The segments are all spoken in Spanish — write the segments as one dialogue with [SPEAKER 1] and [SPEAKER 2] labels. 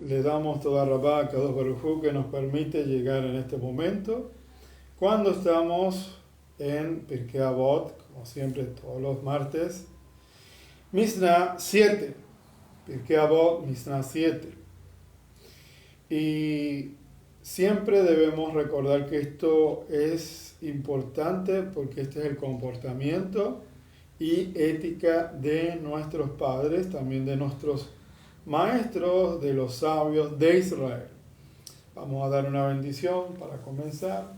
[SPEAKER 1] le damos toda rabá a Kadosh Baruj Hu que nos permite llegar en este momento, cuando estamos en Pirkei Avot, como siempre todos los martes, Mishnah 7, Pirkei Avot, Mishnah 7. Y siempre debemos recordar que esto es importante porque este es el comportamiento y ética de nuestros padres, también de nuestros maestros, de los sabios de Israel. Vamos a dar una bendición para comenzar.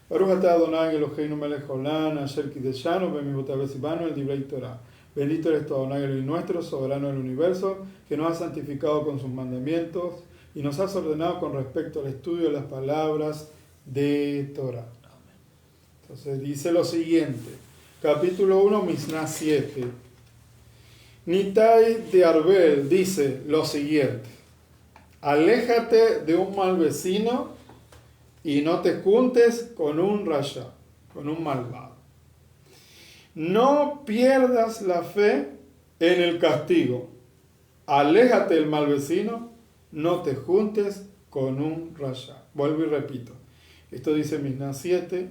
[SPEAKER 1] Baruch atah Adonai Eloheinu melech haolam, asher kideshanu b'mitzvotav v'tzivanu el divrei Torah. Bendito eres tú, Adonai Elohim nuestro, soberano del universo, que nos ha santificado con sus mandamientos y nos has ordenado con respecto al estudio de las palabras de Torah. Entonces dice lo siguiente, capítulo 1, Mishnah 7. Nitai de Arbel dice lo siguiente: aléjate de un mal vecino y no te juntes con un rasha, con un malvado. No pierdas la fe en el castigo. Aléjate del mal vecino, no te juntes con un rasha. Vuelvo y repito. Esto dice Mishnah 7.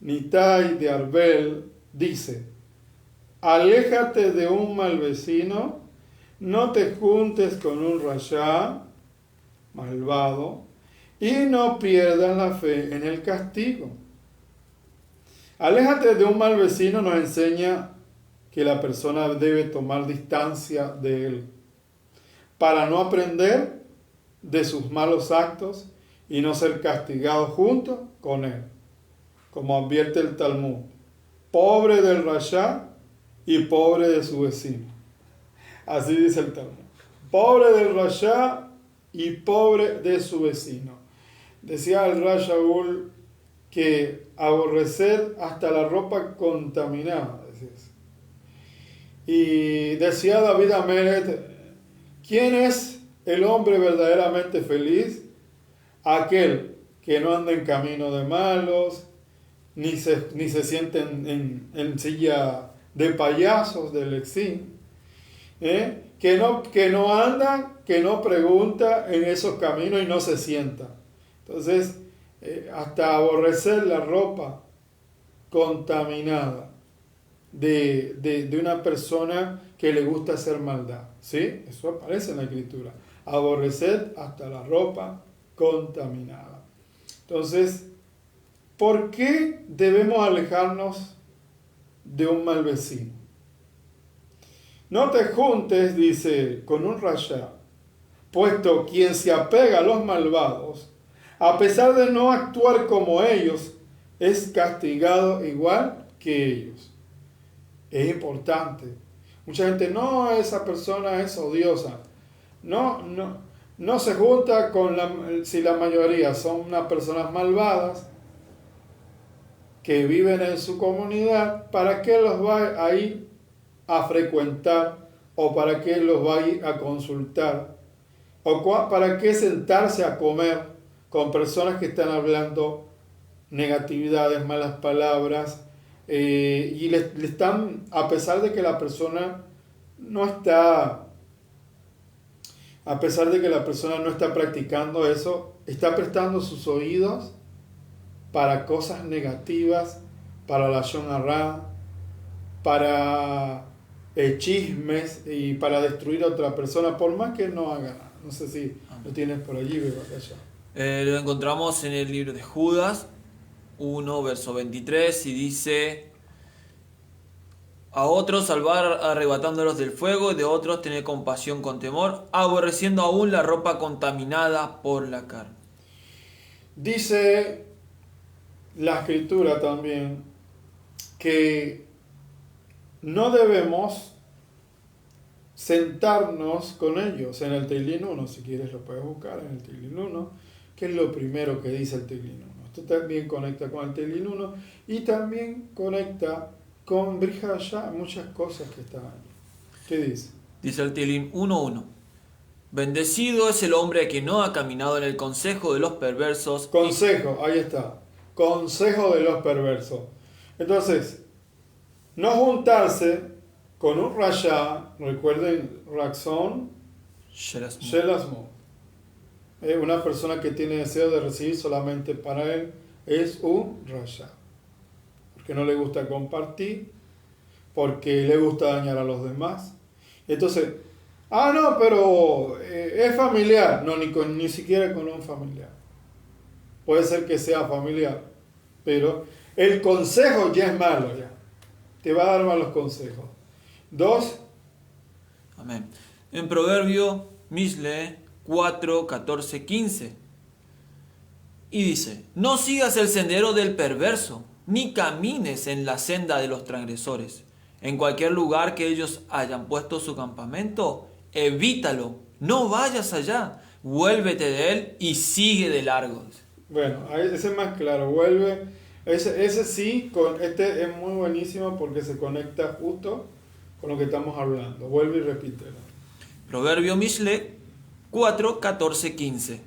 [SPEAKER 1] Nitai de Arbel dice: aléjate de un mal vecino, no te juntes con un rasha, malvado, y no pierdas la fe en el castigo. Aléjate de un mal vecino nos enseña que la persona debe tomar distancia de él para no aprender de sus malos actos y no ser castigado junto con él. Como advierte el Talmud, pobre del rasha y pobre de su vecino. Así dice el Talmud. Pobre del rasha y pobre de su vecino. Decía el Rav Shaul que aborrecer hasta la ropa contaminada. Y decía David Amelech, ¿quién es el hombre verdaderamente feliz? Aquel que no anda en camino de malos, ni se siente en silla de payasos del exín, que no anda, que no pregunta en esos caminos y no se sienta. Entonces, hasta aborrecer la ropa contaminada de una persona que le gusta hacer maldad, ¿sí? Eso aparece en la Escritura. Aborrecer hasta la ropa contaminada. Entonces, ¿por qué debemos alejarnos de un mal vecino? No te juntes, dice, con un rasha, puesto quien se apega a los malvados, a pesar de no actuar como ellos, es castigado igual que ellos. Es importante. Mucha gente, no, esa persona es odiosa. No se junta si la mayoría son unas personas malvadas que viven en su comunidad, ¿para qué los va a ir a frecuentar? ¿O para qué los va a ir a consultar? ¿O para qué sentarse a comer con personas que están hablando negatividades, malas palabras, y le están, a pesar de que la persona no está practicando eso, está prestando sus oídos para cosas negativas, para la Lashon Hara, para chismes y para destruir a otra persona, por más que no haga nada? No sé si lo tienes por allí, veo allá.
[SPEAKER 2] Lo encontramos en el libro de Judas 1, verso 23, y dice: a otros salvar arrebatándolos del fuego, y de otros tener compasión con temor, aborreciendo aún la ropa contaminada por la carne.
[SPEAKER 1] Dice la Escritura también que no debemos sentarnos con ellos. En el Teilín 1, si quieres lo puedes buscar en el Teilín 1, que es lo primero que dice el Teilín 1. Esto también conecta con el Teilín 1 y también conecta con Brit Hadashah, muchas cosas que están ahí. ¿Qué dice?
[SPEAKER 2] Dice el Teilín 1:1: bendecido es el hombre que no ha caminado en el consejo de los perversos.
[SPEAKER 1] Consejo, ahí está. Consejo de los perversos. Entonces, no juntarse con un rasha, recuerden, Raxón,
[SPEAKER 2] Shelasmo.
[SPEAKER 1] Shelasmo. Una persona que tiene deseo de recibir solamente para él es un rasha. Porque no le gusta compartir, porque le gusta dañar a los demás. Entonces, no, pero es familiar. No, ni siquiera con un familiar. Puede ser que sea familiar, pero el consejo ya es malo, ya. Te va a dar malos consejos. 2.
[SPEAKER 2] Amén. En Proverbio, Mishle 4, 14, 15. Y dice, no sigas el sendero del perverso, ni camines en la senda de los transgresores. En cualquier lugar que ellos hayan puesto su campamento, evítalo, no vayas allá, vuélvete de él y sigue de largo.
[SPEAKER 1] Bueno, ese es más claro, vuelve, ese sí, este es muy buenísimo porque se conecta justo con lo que estamos hablando. Vuelve y repítelo.
[SPEAKER 2] Proverbio Mishle 4, 14, 15.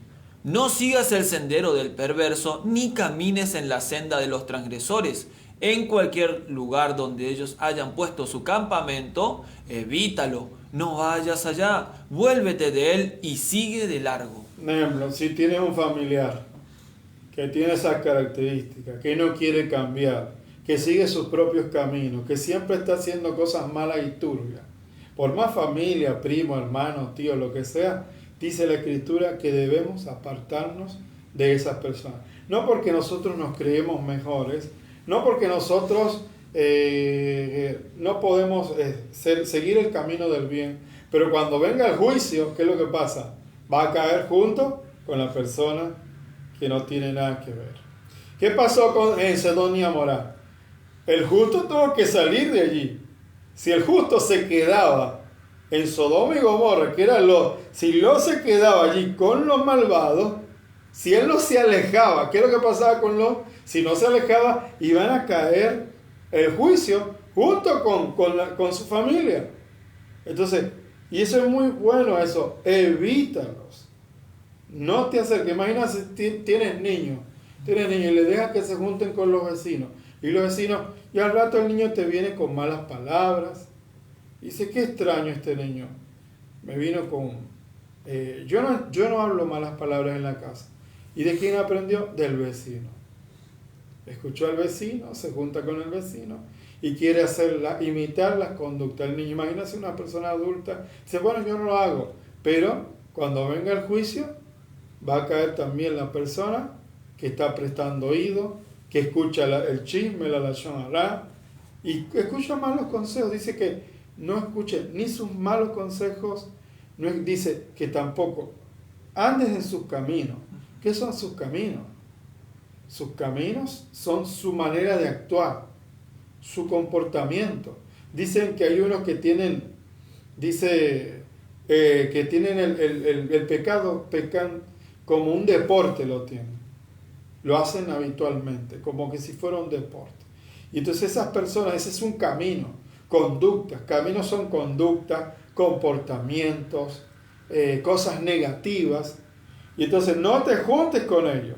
[SPEAKER 2] No sigas el sendero del perverso, ni camines en la senda de los transgresores. En cualquier lugar donde ellos hayan puesto su campamento, evítalo, no vayas allá, vuélvete de él y sigue de largo.
[SPEAKER 1] Por ejemplo, si tienes un familiar que tiene esas características, que no quiere cambiar, que sigue sus propios caminos, que siempre está haciendo cosas malas y turbias, por más familia, primo, hermano, tío, lo que sea, dice la Escritura que debemos apartarnos de esas personas. No porque nosotros nos creemos mejores, no porque nosotros no podemos seguir el camino del bien, pero cuando venga el juicio, ¿qué es lo que pasa? Va a caer junto con la persona que no tiene nada que ver. ¿Qué pasó en Sodoma y Gomorra? El justo tuvo que salir de allí. Si el justo se quedaba en Sodoma y Gomorra, que era si Lot se quedaba allí con los malvados, si él no se alejaba, ¿qué es lo que pasaba con Lot? Si no se alejaba, iban a caer el juicio junto con su familia. Entonces, y eso es muy bueno, eso, evítalos. No te acerques. Imagínate, tienes niños y le dejas que se junten con los vecinos. Y los vecinos, y al rato el niño te viene con malas palabras. Y dice, qué extraño este niño. Me vino con... yo no hablo malas palabras en la casa. ¿Y de quién aprendió? Del vecino. Escuchó al vecino, se junta con el vecino y quiere imitar las conductas del niño. Imagínate una persona adulta, dice, bueno, yo no lo hago. Pero cuando venga el juicio, va a caer también la persona que está prestando oído, que escucha el chisme, la lashon hara, y escucha malos consejos. Dice que no escuche ni sus malos consejos, dice que tampoco andes en sus caminos. ¿Qué son sus caminos? Sus caminos son su manera de actuar, su comportamiento. Dicen que hay unos que tienen, que tienen el pecado, pecan como un deporte lo tienen. Lo hacen habitualmente, como que si fuera un deporte. Y entonces esas personas, ese es un camino, conductas. Caminos son conductas, comportamientos, cosas negativas. Y entonces no te juntes con ellos.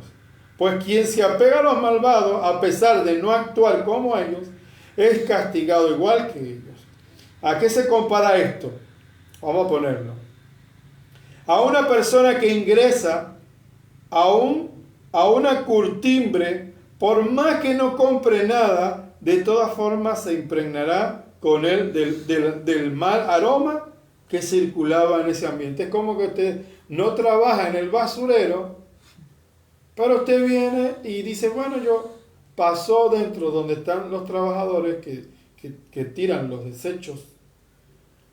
[SPEAKER 1] Pues quien se apega a los malvados, a pesar de no actuar como ellos, es castigado igual que ellos. ¿A qué se compara esto? Vamos a ponerlo. A una persona que ingresa a una curtimbre, por más que no compre nada, de todas formas se impregnará con él del mal aroma que circulaba en ese ambiente. Es como que usted no trabaja en el basurero, pero usted viene y dice, bueno, yo paso dentro donde están los trabajadores que tiran los desechos,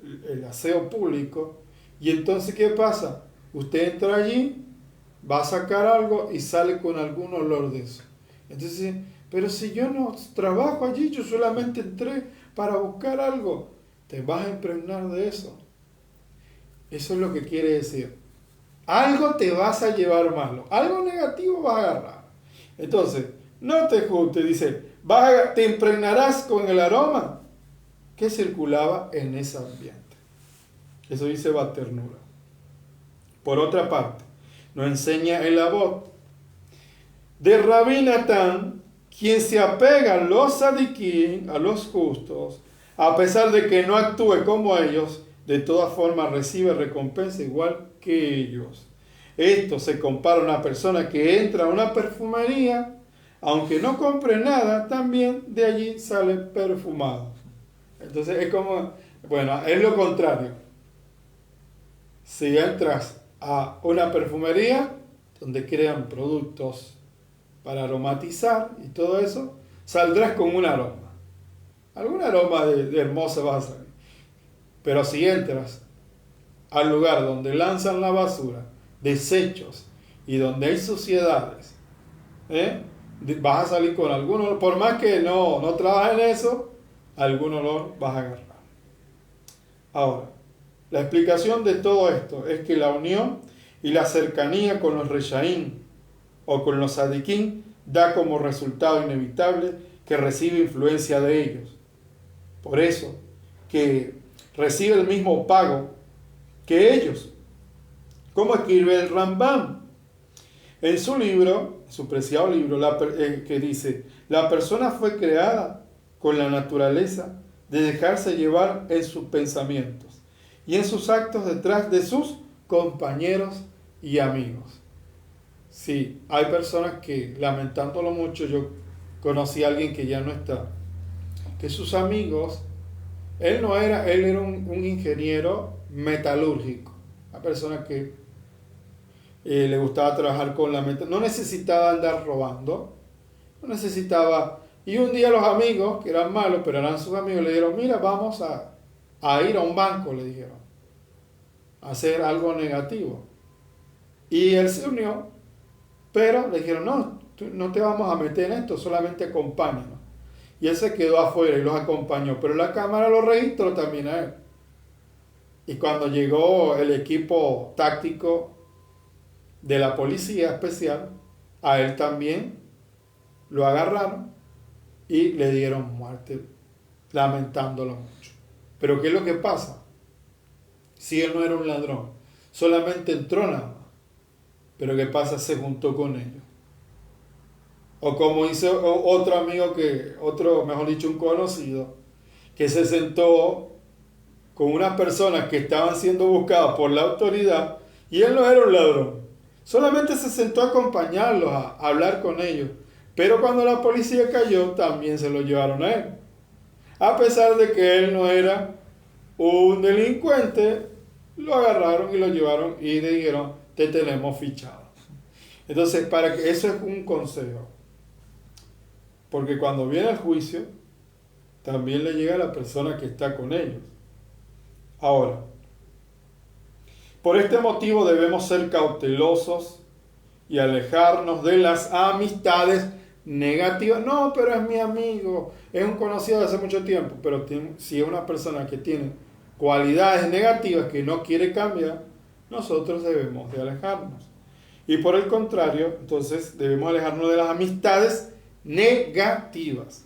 [SPEAKER 1] el aseo público, y entonces, ¿qué pasa? Usted entra allí, va a sacar algo y sale con algún olor de eso. Entonces, pero si yo no trabajo allí, yo solamente entré para buscar algo, te vas a impregnar de eso. Eso es lo que quiere decir. Algo te vas a llevar malo, algo negativo vas a agarrar. Entonces, no te juntes, dice, te impregnarás con el aroma que circulaba en ese ambiente. Eso dice Baternura. Por otra parte, nos enseña el Abot de Rabbi Natán, quien se apega a los sadiquín, a los justos, a pesar de que no actúe como ellos, de todas formas recibe recompensa igual que ellos. Esto se compara a una persona que entra a una perfumería, aunque no compre nada, también de allí sale perfumado. Entonces es como, bueno, es lo contrario. Si entras a una perfumería donde crean productos para aromatizar y todo eso, saldrás con un aroma. Algún aroma de hermoso vas a salir. Pero si entras al lugar donde lanzan la basura, desechos y donde hay suciedades, vas a salir con algún olor, por más que no trabajes en eso, algún olor vas a agarrar. Ahora, la explicación de todo esto es que la unión y la cercanía con los reshaín o con los sadiquín da como resultado inevitable que recibe influencia de ellos. Por eso, que recibe el mismo pago que ellos. Como escribe el Rambam en su libro, su preciado libro, que dice: la persona fue creada con la naturaleza de dejarse llevar en sus pensamientos y en sus actos detrás de sus compañeros y amigos. Sí, hay personas que, lamentándolo mucho, yo conocí a alguien que ya no está, que sus amigos, él era un ingeniero metalúrgico, una persona que le gustaba trabajar con la metal, no necesitaba andar robando, no necesitaba, y un día los amigos, que eran malos, pero eran sus amigos, le dijeron: mira, vamos a ir a un banco, le dijeron, a hacer algo negativo. Y él se unió, pero le dijeron: no, no te vamos a meter en esto, solamente acompáñanos. Y él se quedó afuera y los acompañó, pero la cámara lo registró también a él. Y cuando llegó el equipo táctico de la policía especial, a él también lo agarraron y le dieron muerte, lamentándolo mucho. Pero ¿qué es lo que pasa? Si él no era un ladrón, solamente entró nada más. Pero ¿qué pasa? Se juntó con ellos. O como hizo otro amigo, mejor dicho, un conocido, que se sentó con unas personas que estaban siendo buscadas por la autoridad, y él no era un ladrón. Solamente se sentó a acompañarlos, a hablar con ellos. Pero cuando la policía cayó, también se lo llevaron a él. A pesar de que él no era un delincuente, lo agarraron y lo llevaron y le dijeron: te tenemos fichado. Entonces, eso es un consejo. Porque cuando viene el juicio, también le llega a la persona que está con ellos. Ahora, por este motivo debemos ser cautelosos y alejarnos de las amistades negativas. No, pero es mi amigo, es un conocido de hace mucho tiempo, pero si es una persona que tiene cualidades negativas que no quiere cambiar, nosotros debemos de alejarnos. Y por el contrario, entonces debemos alejarnos de las amistades negativas.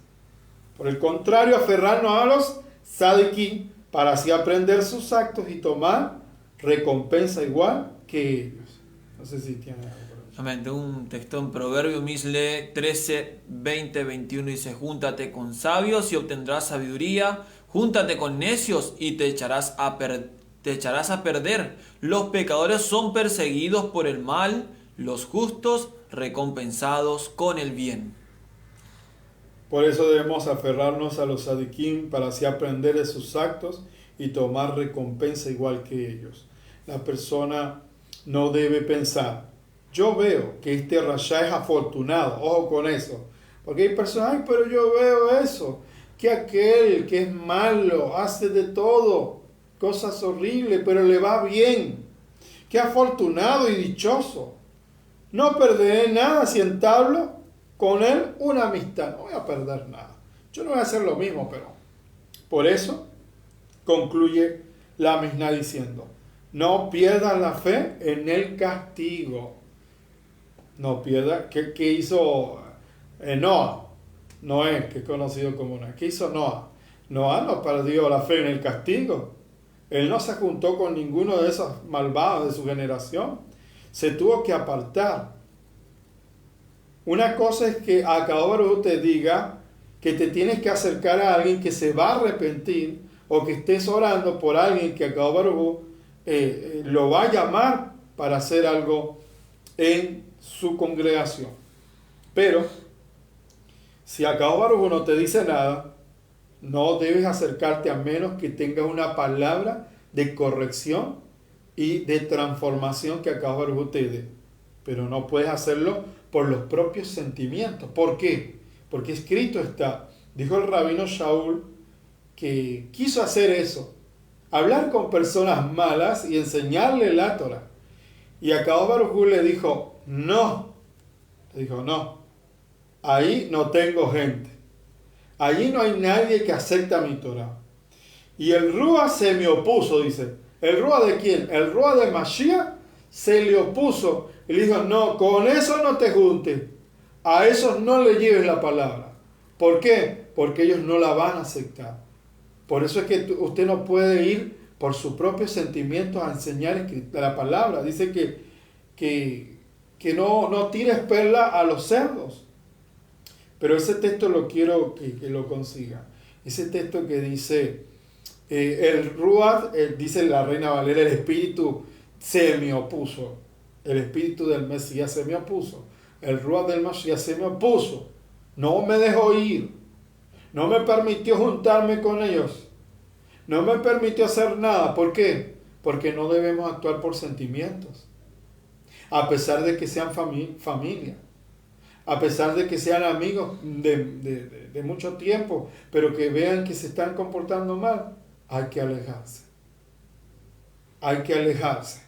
[SPEAKER 1] Por el contrario, aferrarnos a los sadiquín para así aprender sus actos y tomar recompensa igual que ellos. No sé si tiene algo por ahí.
[SPEAKER 2] Amén. Tengo un texto en Proverbio, Misle 13, 20, 21, dice: júntate con sabios y obtendrás sabiduría, júntate con necios y te echarás a perder. Los pecadores son perseguidos por el mal, los justos recompensados con el bien.
[SPEAKER 1] Por eso debemos aferrarnos a los sadiquín para así aprender de sus actos y tomar recompensa igual que ellos. La persona no debe pensar: yo veo que este rasha es afortunado, ojo con eso, porque hay personas: ay, pero yo veo eso, que aquel que es malo hace de todo, cosas horribles, pero le va bien, qué afortunado y dichoso, no perderé nada si entablo con él una amistad, no voy a perder nada, yo no voy a hacer lo mismo. Pero por eso concluye la Mishnah diciendo: no pierdan la fe en el castigo. No pierda. ¿Qué hizo Noé, que es conocido como Noé? ¿Qué hizo Noé? Noé no perdió la fe en el castigo. Él no se juntó con ninguno de esos malvados de su generación. Se tuvo que apartar. Una cosa es que Akadosh te diga que te tienes que acercar a alguien que se va a arrepentir o que estés orando por alguien que Akadosh Baruj Hu, lo va a llamar para hacer algo en su congregación. Pero si Akadosh Baruj Hu no te dice nada, no debes acercarte a menos que tengas una palabra de corrección y de transformación que Akadosh Baruj Hu te dé. Pero no puedes hacerlo por los propios sentimientos. ¿Por qué? Porque escrito está, dijo el rabino Shaul, que quiso hacer eso, hablar con personas malas y enseñarle la Torah. Y Akadosh Baruj Hu le dijo, no, ahí no tengo gente, allí no hay nadie que acepta mi Torah. Y el Ruach se me opuso, dice. ¿El Ruach de quién? El Ruach de Mashiach se le opuso. Y le dijo, no, con eso no te juntes. A esos no le lleves la palabra. ¿Por qué? Porque ellos no la van a aceptar. Por eso es que usted no puede ir por sus propios sentimientos a enseñar la palabra. Dice que no tires perla a los cerdos. Pero ese texto lo quiero que lo consiga. Ese texto que dice, el Ruach, dice la Reina Valera, el espíritu se me opuso. El espíritu del Mesías se me opuso. El Ruach del Mashiach se me opuso. No me dejó ir. No me permitió juntarme con ellos. No me permitió hacer nada. ¿Por qué? Porque no debemos actuar por sentimientos. A pesar de que sean familia. A pesar de que sean amigos de mucho tiempo. Pero que vean que se están comportando mal. Hay que alejarse. Hay que alejarse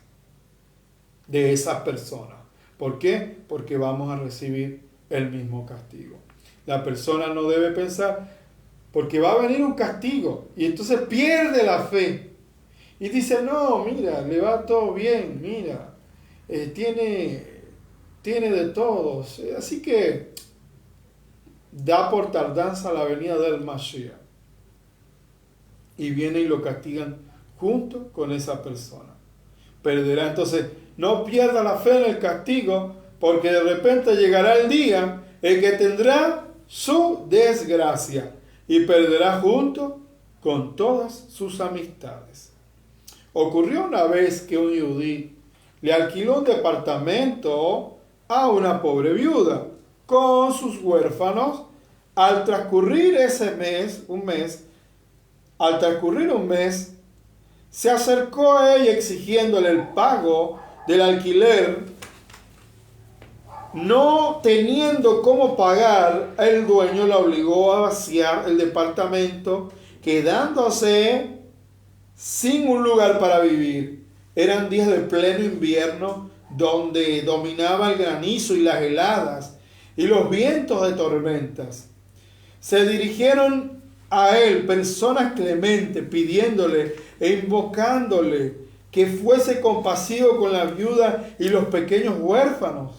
[SPEAKER 1] de esas personas. ¿Por qué? Porque vamos a recibir el mismo castigo. La persona no debe pensar, porque va a venir un castigo, y entonces pierde la fe. Y dice, no, mira, le va todo bien, mira, tiene de todos. Así que da por tardanza la venida del Mashiach. Y viene y lo castigan junto con esa persona. Perderá. Entonces, no pierda la fe en el castigo, porque de repente llegará el día en que tendrá su desgracia y perderá junto con todas sus amistades. Ocurrió una vez que un yudí le alquiló un departamento a una pobre viuda con sus huérfanos. Al transcurrir un mes, se acercó a ella exigiéndole el pago del alquiler. No teniendo cómo pagar, el dueño la obligó a vaciar el departamento, quedándose sin un lugar para vivir. Eran días de pleno invierno, donde dominaba el granizo y las heladas y los vientos de tormentas. Se dirigieron a él personas clementes, pidiéndole e invocándole que fuese compasivo con la viuda y los pequeños huérfanos,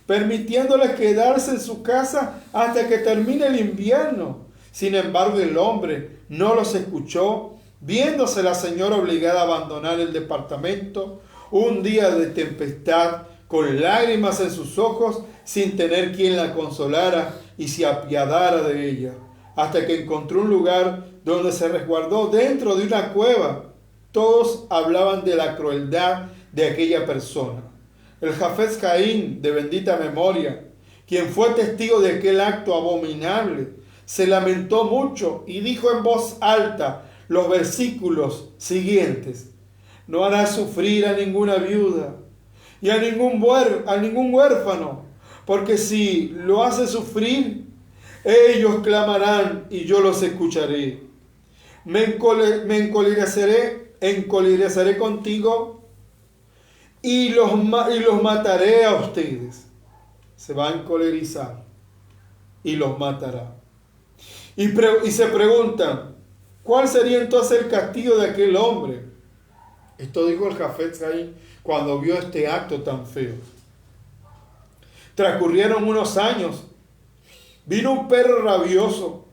[SPEAKER 1] permitiéndoles quedarse en su casa hasta que termine el invierno. Sin embargo, el hombre no los escuchó, viéndose la señora obligada a abandonar el departamento un día de tempestad, con lágrimas en sus ojos, sin tener quien la consolara y se apiadara de ella, hasta que encontró un lugar donde se resguardó dentro de una cueva. Todos hablaban de la crueldad de aquella persona. El Jafetz Caín, de bendita memoria, quien fue testigo de aquel acto abominable, se lamentó mucho y dijo en voz alta los versículos siguientes: no hará sufrir a ninguna viuda y a ningún huérfano, porque si lo hace sufrir, ellos clamarán y yo los escucharé. Me encolerizaré contigo y los mataré a ustedes. Se va a encolerizar y los matará. Y se preguntan, ¿cuál sería entonces el castigo de aquel hombre? Esto dijo el Jafetz Caín cuando vio este acto tan feo. Transcurrieron unos años. Vino un perro rabioso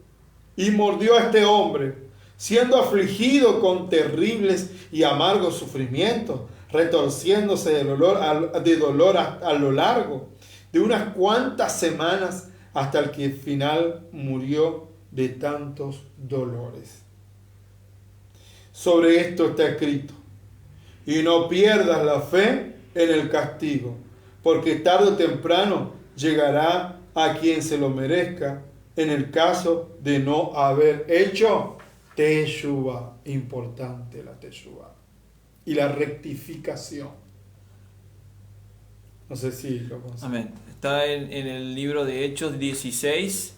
[SPEAKER 1] y mordió a este hombre, siendo afligido con terribles y amargos sufrimientos, retorciéndose de dolor a lo largo de unas cuantas semanas, hasta el que al final murió de tantos dolores. sobre esto está escrito. Y no pierdas la fe en el castigo, porque tarde o temprano llegará a quien se lo merezca en el caso de no haber hecho Teshuvah. Importante la Teshuvah y la rectificación. No sé si lo conocen.
[SPEAKER 2] Amén. Está en el libro de Hechos 16,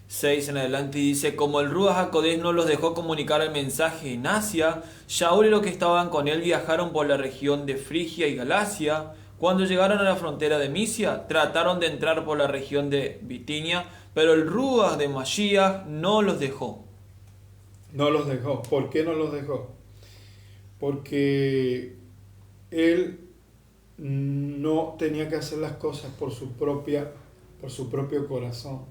[SPEAKER 2] 6 en adelante, y dice: como el Ruach HaKodesh no los dejó comunicar el mensaje en Asia, Shaul y los que estaban con él viajaron por la región de Frigia y Galacia. Cuando llegaron a la frontera de Misia, trataron de entrar por la región de Bitinia, pero el Ruach de Mashiach no los dejó.
[SPEAKER 1] No los dejó. ¿Por qué no los dejó? Porque él no tenía que hacer las cosas por su propio corazón.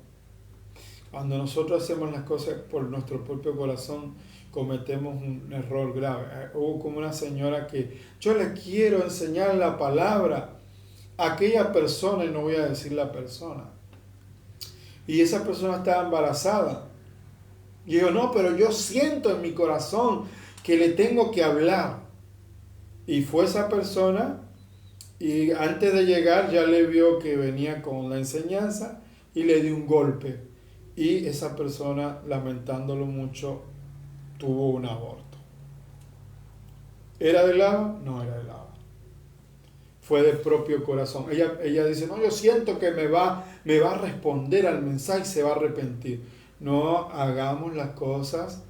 [SPEAKER 1] Cuando nosotros hacemos las cosas por nuestro propio corazón, cometemos un error grave. Hubo como una señora que yo le quiero enseñar la palabra a aquella persona, y no voy a decir la persona, y esa persona estaba embarazada. Y yo, no, pero yo siento en mi corazón que le tengo que hablar. Y fue esa persona, y antes de llegar ya le vio que venía con la enseñanza y le dio un golpe. Y esa persona, lamentándolo mucho, tuvo un aborto. ¿Era de lava? No era de lava. Fue de propio corazón. Ella dice, no, yo siento que me va a responder al mensaje y se va a arrepentir. No hagamos las cosas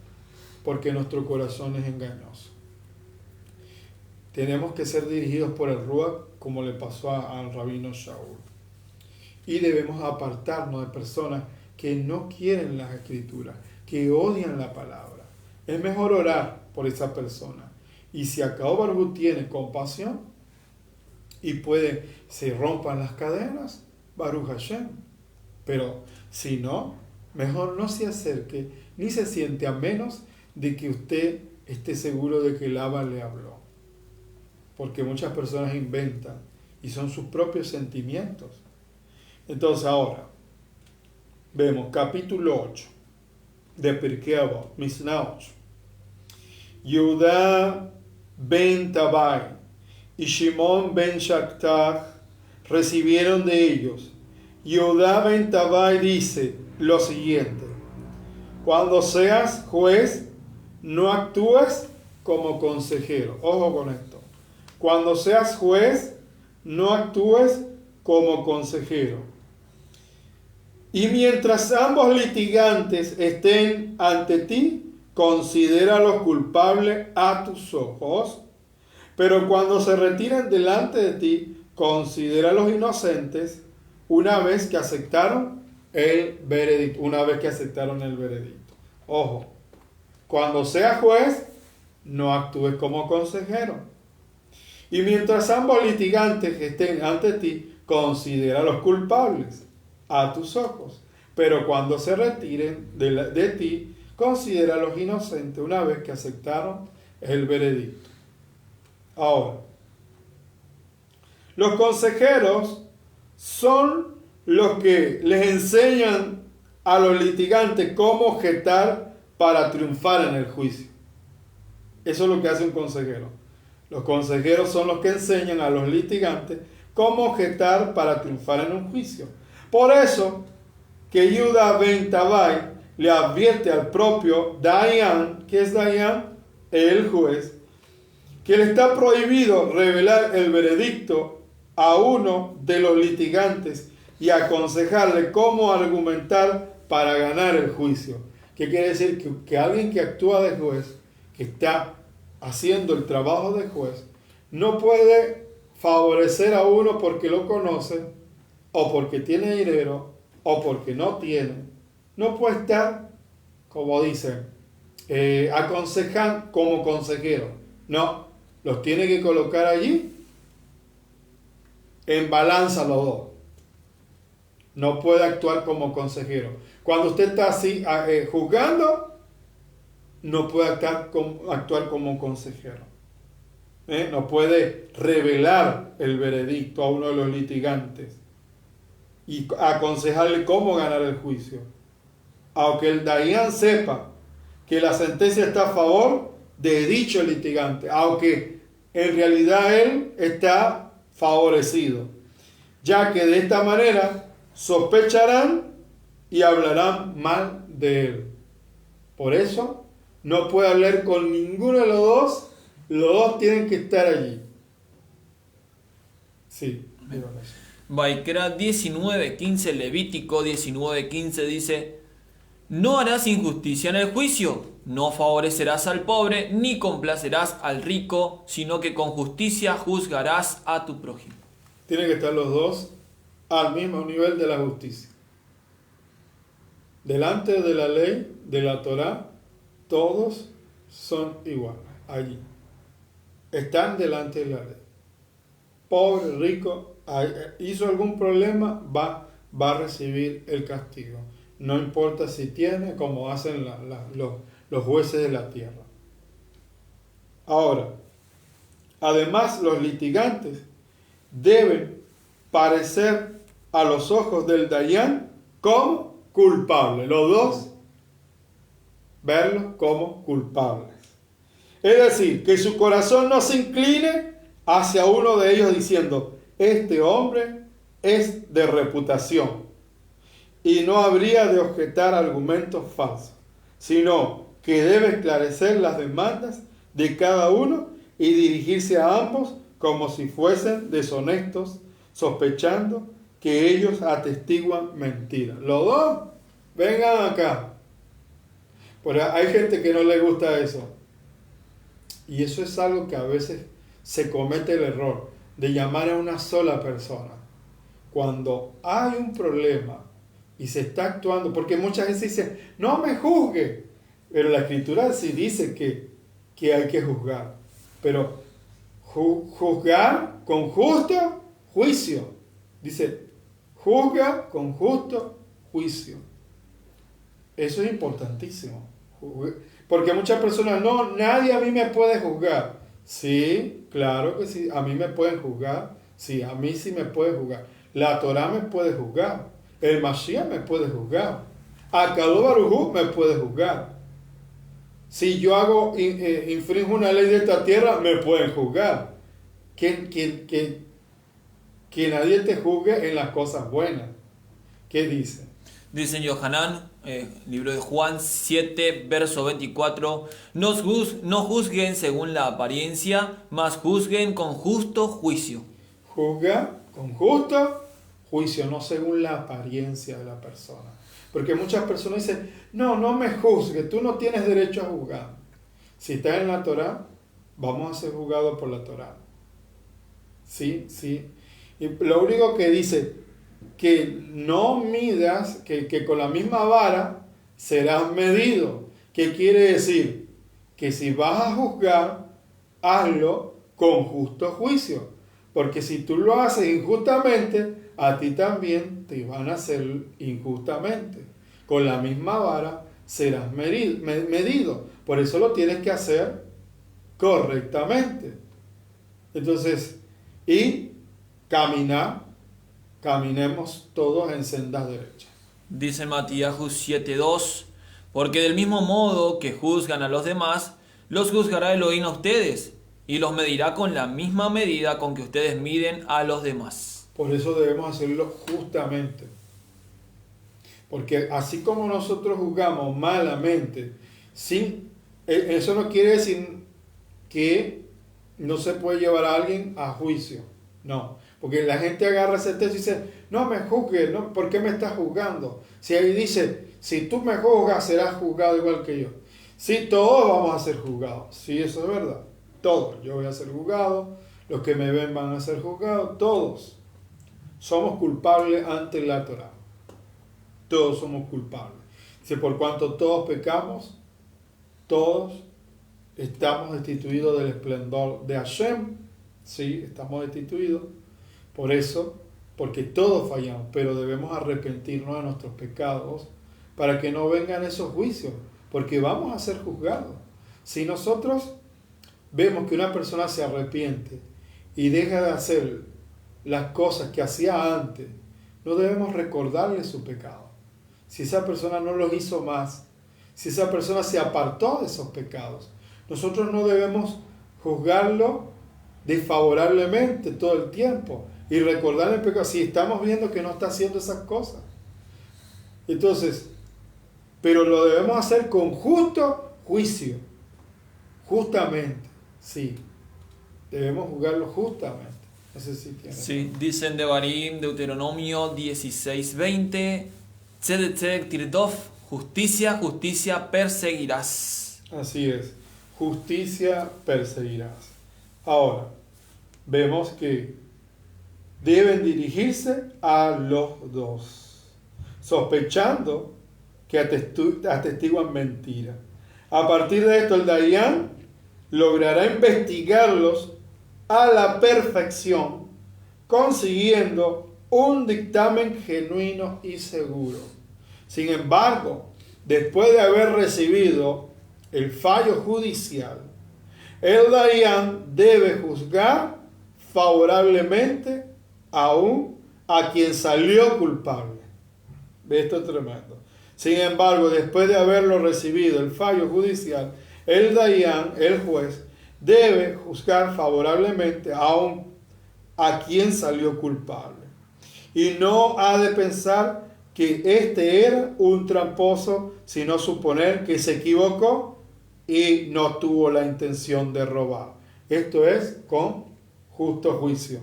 [SPEAKER 1] porque nuestro corazón es engañoso. Tenemos que ser dirigidos por el Ruach, como le pasó al rabino Shaul. Y debemos apartarnos de personas que no quieren las escrituras, que odian la palabra. Es mejor orar por esa persona. Y si Akadosh Baruj Hu tiene compasión y se rompan las cadenas, Baruch Hashem. Pero si no, mejor no se acerque ni se siente, a menos de que usted esté seguro de que el Abba le habló. Porque muchas personas inventan y son sus propios sentimientos. Entonces ahora, vemos capítulo 8 de Pirkei Avot, Mishnah 8. Yehudá ben Tabai y Shimón ben Shaktach recibieron de ellos. Yehudá ben Tabai dice lo siguiente: cuando seas juez, no actúes como consejero. Ojo con esto. Cuando seas juez, no actúes como consejero. Y mientras ambos litigantes estén ante ti, considéralos culpables a tus ojos. Pero cuando se retiren delante de ti, considéralos inocentes una vez que aceptaron el veredicto. Ojo, cuando seas juez, no actúes como consejero. Y mientras ambos litigantes estén ante ti, considéralos culpables a tus ojos. Pero cuando se retiren de ti, considéralos inocentes una vez que aceptaron el veredicto. Ahora, los consejeros son los que les enseñan a los litigantes cómo objetar para triunfar en el juicio. Eso es lo que hace un consejero. Los consejeros son los que enseñan a los litigantes cómo objetar para triunfar en un juicio. Por eso que Yehudá ben Tabai le advierte al propio Dayan, ¿qué es Dayan? El juez, que le está prohibido revelar el veredicto a uno de los litigantes y aconsejarle cómo argumentar para ganar el juicio. ¿Qué quiere decir? Que alguien que actúa de juez, que está haciendo el trabajo de juez, no puede favorecer a uno porque lo conoce, o porque tiene dinero, o porque no tiene. No puede estar, como dicen, aconsejan como consejero. No, los tiene que colocar allí en balanza los dos. No puede actuar como consejero. Cuando usted está así juzgando, no puede actuar como consejero. No puede revelar el veredicto a uno de los litigantes y aconsejarle cómo ganar el juicio. Aunque el Dayan sepa que la sentencia está a favor, de dicho litigante, aunque en realidad él está favorecido, ya que de esta manera sospecharán y hablarán mal de él. Por eso no puede hablar con ninguno de los dos tienen que estar allí. Sí.
[SPEAKER 2] Vaikra 19:15, Levítico 19:15 dice: no harás injusticia en el juicio, no favorecerás al pobre, ni complacerás al rico, sino que con justicia juzgarás a tu prójimo.
[SPEAKER 1] Tienen que estar los dos al mismo nivel de la justicia. Delante de la ley, de la Torá, todos son iguales allí. Están delante de la ley. Pobre, rico, hizo algún problema, va a recibir el castigo. No importa si tiene, como hacen los jueces de la tierra. Ahora, además los litigantes deben parecer a los ojos del Dayán como culpables. Los dos, verlos como culpables. Es decir, que su corazón no se incline hacia uno de ellos diciendo, este hombre es de reputación. Y no habría de objetar argumentos falsos, sino que debe esclarecer las demandas de cada uno y dirigirse a ambos como si fuesen deshonestos, sospechando que ellos atestiguan mentiras. Los dos, vengan acá. Porque hay gente que no le gusta eso. Y eso es algo que a veces se comete el error de llamar a una sola persona. Cuando hay un problema y se está actuando, porque muchas veces dicen, no me juzgue, pero la Escritura sí dice que hay que juzgar, pero juzgar con justo juicio, dice, juzga con justo juicio. Eso es importantísimo, porque muchas personas, no, nadie a mí me puede juzgar. Sí, claro que sí, a mí me pueden juzgar, sí, a mí sí me puede juzgar, la Torá me puede juzgar, el Mashiach me puede juzgar, Akadosh Baruj Hu me puede juzgar. Si yo infringo una ley de esta tierra, me pueden juzgar. Que nadie te juzgue en las cosas buenas. ¿Qué dice?
[SPEAKER 2] Dice Yohanan, libro de Juan 7, verso 24, no juzguen según la apariencia, mas juzguen con justo juicio.
[SPEAKER 1] Juzga con justo juicio, no según la apariencia de la persona. Porque muchas personas dicen, no me juzgue, tú no tienes derecho a juzgar. Si estás en la Torá, vamos a ser juzgados por la Torá. Sí. Y lo único que dice, que no midas, que con la misma vara serás medido. ¿Qué quiere decir? Que si vas a juzgar, hazlo con justo juicio. Porque si tú lo haces injustamente, a ti también te van a hacer injustamente. Con la misma vara serás medido. Por eso lo tienes que hacer correctamente. Entonces, y caminemos todos en sendas derechas.
[SPEAKER 2] Dice Matías 7:2, porque del mismo modo que juzgan a los demás, los juzgará Elohim a ustedes, y los medirá con la misma medida con que ustedes miden a los demás.
[SPEAKER 1] Por eso debemos hacerlo justamente. Porque así como nosotros juzgamos malamente, eso no quiere decir que no se puede llevar a alguien a juicio. No, porque la gente agarra ese texto y dice, no me juzgue, no, ¿por qué me estás juzgando? Si ahí dice, si tú me juzgas, serás juzgado igual que yo. Sí, todos vamos a ser juzgados. Sí, eso es verdad. Todos. Yo voy a ser juzgado, los que me ven van a ser juzgados, todos. Somos culpables ante la Torá. Todos somos culpables. Dice, por cuanto todos pecamos, todos estamos destituidos del esplendor de Hashem. Sí, estamos destituidos. Por eso, porque todos fallamos, pero debemos arrepentirnos de nuestros pecados para que no vengan esos juicios, porque vamos a ser juzgados. Si nosotros vemos que una persona se arrepiente y deja de hacer las cosas que hacía antes, no debemos recordarle su pecado. Si esa persona no los hizo más, si esa persona se apartó de esos pecados, nosotros no debemos juzgarlo desfavorablemente todo el tiempo y recordarle el pecado si estamos viendo que no está haciendo esas cosas. Entonces, pero lo debemos hacer con justo juicio, justamente, sí, debemos juzgarlo justamente. No sé si tiene.
[SPEAKER 2] Sí, dicen Devarim, Deuteronomio 16:20, Tzedek tzedek tirdof, justicia, justicia perseguirás.
[SPEAKER 1] Así es, justicia perseguirás. Ahora, vemos que deben dirigirse a los dos, sospechando que atestiguan mentira. A partir de esto, el Dayan logrará investigarlos a la perfección, consiguiendo un dictamen genuino y seguro. Sin embargo, después de haber recibido el fallo judicial, el Dayan debe juzgar favorablemente aún a quien salió culpable. Esto es tremendo. Sin embargo, después de haberlo recibido el fallo judicial, el Dayan, el juez, debe juzgar favorablemente aún a quien salió culpable. Y no ha de pensar que este era un tramposo, sino suponer que se equivocó y no tuvo la intención de robar. Esto es con justo juicio.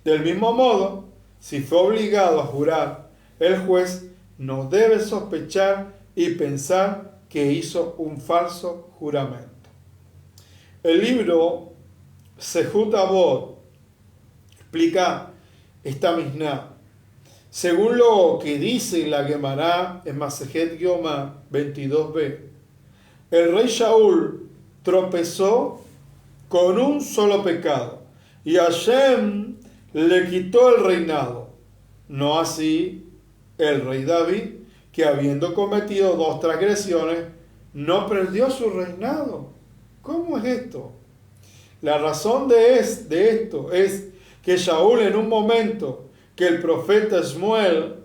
[SPEAKER 1] Del mismo modo, si fue obligado a jurar, el juez no debe sospechar y pensar que hizo un falso juramento. El libro Sehut Avot explica esta Mishnah. Según lo que dice la Gemara en Masejet Yoma 22b, el rey Shaul tropezó con un solo pecado y Hashem le quitó el reinado. No así el rey David, que habiendo cometido 2 transgresiones, no perdió su reinado. ¿Cómo es esto? La razón de esto es que Shaul, en un momento que el profeta Samuel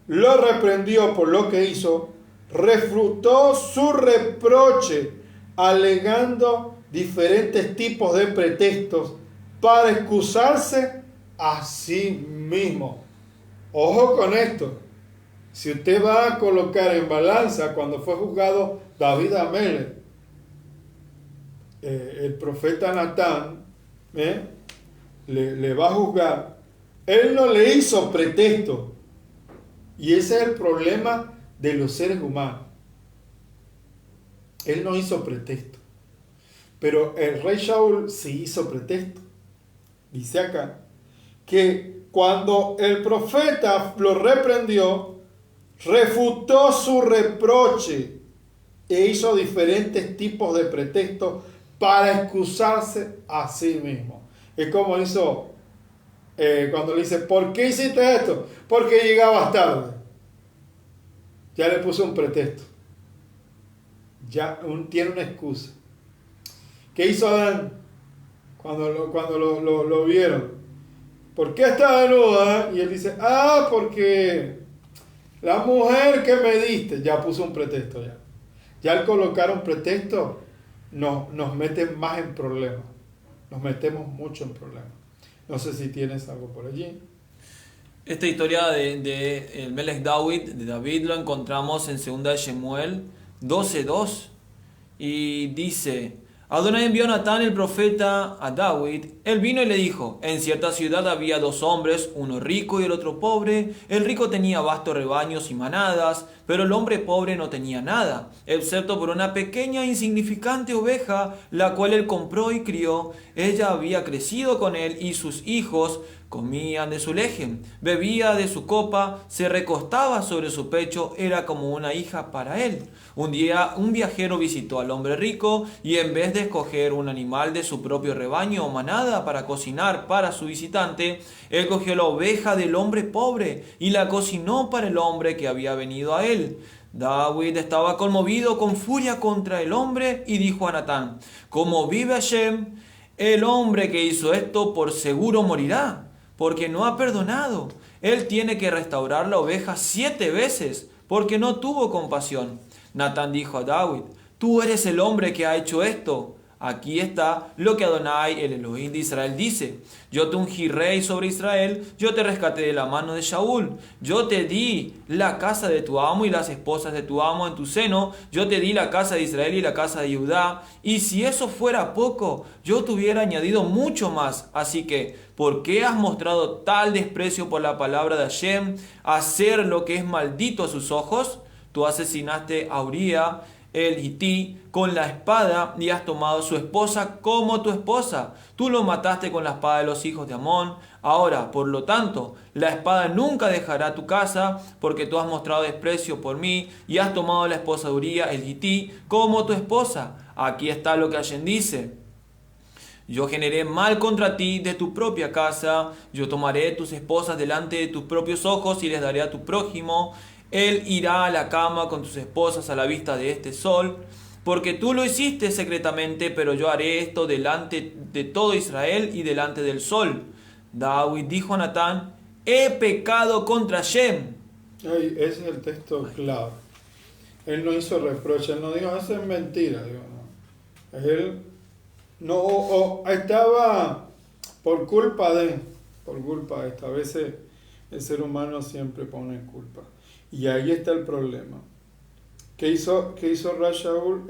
[SPEAKER 1] lo reprendió por lo que hizo, refutó su reproche alegando diferentes tipos de pretextos para excusarse a sí mismo. Ojo con esto. Si usted va a colocar en balanza cuando fue juzgado David Amelech, el profeta Natán le va a juzgar. Él no le hizo pretexto. Y ese es el problema de los seres humanos. Él no hizo pretexto. Pero el rey Shaul sí hizo pretexto. Dice acá que cuando el profeta lo reprendió, refutó su reproche e hizo diferentes tipos de pretextos para excusarse a sí mismo. Es como hizo cuando le dice, ¿por qué hiciste esto? Porque llegabas tarde. Ya le puso un pretexto. Ya tiene una excusa. ¿Qué hizo Adán cuando lo vieron? ¿Por qué está desnuda? Y él dice, porque la mujer que me diste, ya puso un pretexto ya. Ya al colocar un pretexto nos mete más en problemas. Nos metemos mucho en problemas. No sé si tienes algo por allí.
[SPEAKER 2] Esta historia de el Melech David, lo encontramos en 2 de Shemuel 12:2 y dice: Adonai envió a Natán el profeta a David. Él vino y le dijo: en cierta ciudad había 2 hombres, uno rico y el otro pobre. El rico tenía vastos rebaños y manadas, pero el hombre pobre no tenía nada, excepto por una pequeña e insignificante oveja, la cual él compró y crió. Ella había crecido con él y sus hijos comían de su leche, bebía de su copa, se recostaba sobre su pecho, era como una hija para él. Un día un viajero visitó al hombre rico y en vez de escoger un animal de su propio rebaño o manada para cocinar para su visitante, él cogió la oveja del hombre pobre y la cocinó para el hombre que había venido a él. David estaba conmovido con furia contra el hombre y dijo a Natán: como vive Hashem, el hombre que hizo esto por seguro morirá, porque no ha perdonado. Él tiene que restaurar la oveja 7 veces, porque no tuvo compasión. Natán dijo a David: tú eres el hombre que ha hecho esto. Aquí está lo que Adonai, el Elohim de Israel, dice: yo te ungí rey sobre Israel, yo te rescaté de la mano de Shaul, yo te di la casa de tu amo y las esposas de tu amo en tu seno, yo te di la casa de Israel y la casa de Judá, y si eso fuera poco, yo te hubiera añadido mucho más. Así que, ¿por qué has mostrado tal desprecio por la palabra de Hashem, hacer lo que es maldito a sus ojos? Tú asesinaste a Uría el Hití con la espada y has tomado su esposa como tu esposa. Tú lo mataste con la espada de los hijos de Amón. Ahora, por lo tanto, la espada nunca dejará tu casa, porque tú has mostrado desprecio por mí y has tomado la esposa de Uría el Hití como tu esposa. Aquí está lo que Hashem dice: yo generé mal contra ti de tu propia casa, yo tomaré tus esposas delante de tus propios ojos y les daré a tu prójimo. Él irá a la cama con tus esposas a la vista de este sol, porque tú lo hiciste secretamente, pero yo haré esto delante de todo Israel y delante del sol. David dijo a Natán: he pecado contra Hashem.
[SPEAKER 1] Ese es el texto clave. Él no hizo reproche, él no dijo, eso es mentira. Digo, no. Él no, estaba por culpa de esto. A veces el ser humano siempre pone culpa. Y ahí está el problema. ¿Qué hizo el rey Shaul?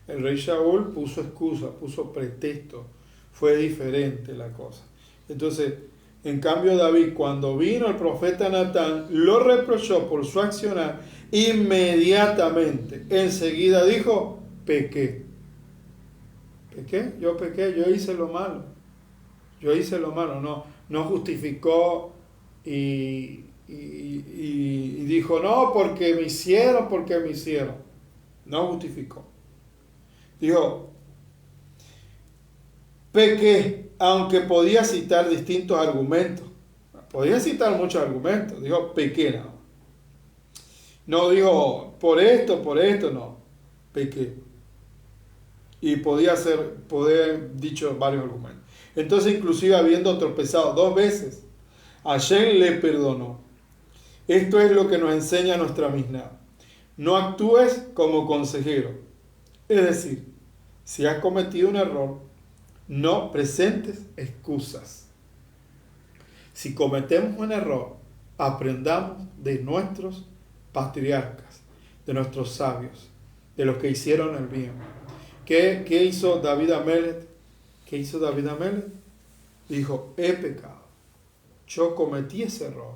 [SPEAKER 1] El rey Shaul puso excusa, puso pretexto. Fue diferente la cosa. Entonces, en cambio David, cuando vino el profeta Natán, lo reprochó por su accionar, inmediatamente, enseguida dijo: pequé. Yo pequé, yo hice lo malo. No justificó y dijo, no, porque me hicieron. No justificó. Dijo, pequé, aunque podía citar distintos argumentos. Podía citar muchos argumentos. Dijo, pequé, no. No dijo, por esto, no. Pequé. Y podía haber dicho varios argumentos. Entonces, inclusive habiendo tropezado 2 veces, Hashem le perdonó. Esto es lo que nos enseña nuestra Mishnah. No actúes como consejero. Es decir, si has cometido un error, no presentes excusas. Si cometemos un error, aprendamos de nuestros patriarcas, de nuestros sabios, de los que hicieron el bien. ¿Qué hizo David Amelech? Dijo, he pecado. Yo cometí ese error.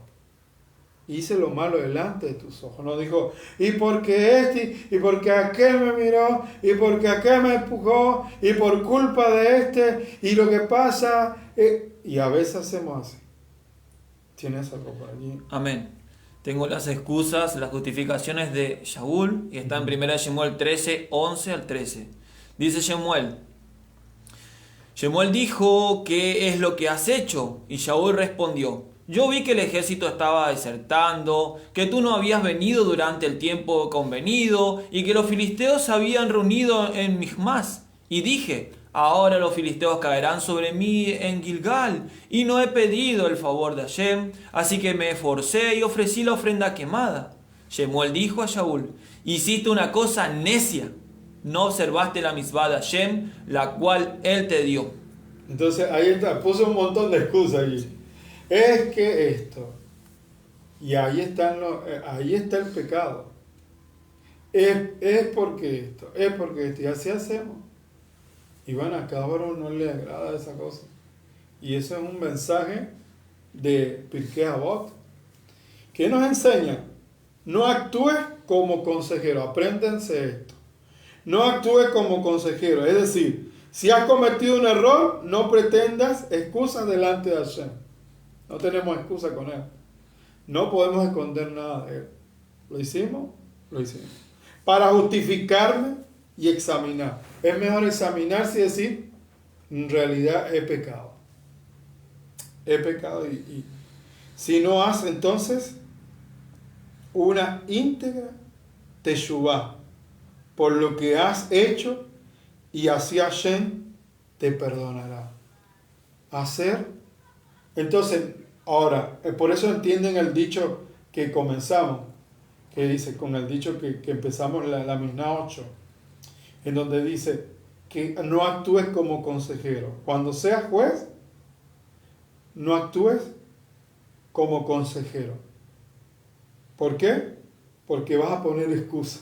[SPEAKER 1] Hice lo malo delante de tus ojos. No dijo, y porque y porque aquel me miró, y porque aquel me empujó, y por culpa de y lo que pasa. Y a veces hacemos así. ¿Tienes algo por allí?
[SPEAKER 2] Amén. Tengo las excusas, las justificaciones de Shaul, y está en 1 Shemuel 13, 11 al 13. Dice Shemuel dijo, ¿qué es lo que has hecho? Y Shaul respondió, yo vi que el ejército estaba desertando, que tú no habías venido durante el tiempo convenido, y que los filisteos se habían reunido en Michmas. Y dije, ahora los filisteos caerán sobre mí en Gilgal, y no he pedido el favor de Hashem, así que me esforcé y ofrecí la ofrenda quemada. Shemuel dijo a Shaul, hiciste una cosa necia, no observaste la mitzvah de Hashem, la cual él te dio.
[SPEAKER 1] Entonces ahí está, puso un montón de excusas allí. Es que esto, y ahí está el pecado. Es porque esto, y así hacemos. Y bueno, a cada uno no le agrada esa cosa. Y eso es un mensaje de Pirkei Avot. ¿Qué nos enseña? No actúes como consejero, apréndense esto. No actúes como consejero, es decir, si has cometido un error, no pretendas excusas delante de Hashem. No tenemos excusa con él. No podemos esconder nada de él. ¿Lo hicimos? Lo hicimos. Para justificarme y examinar. Es mejor examinarse y decir, en realidad he pecado. He pecado y si no haces entonces una íntegra teshuvá por lo que has hecho y así Hashem te perdonará. Entonces, ahora, por eso entienden el dicho que comenzamos, que dice, con el dicho que empezamos la Mishnah 8, en donde dice que no actúes como consejero. Cuando seas juez, no actúes como consejero. ¿Por qué? Porque vas a poner excusa.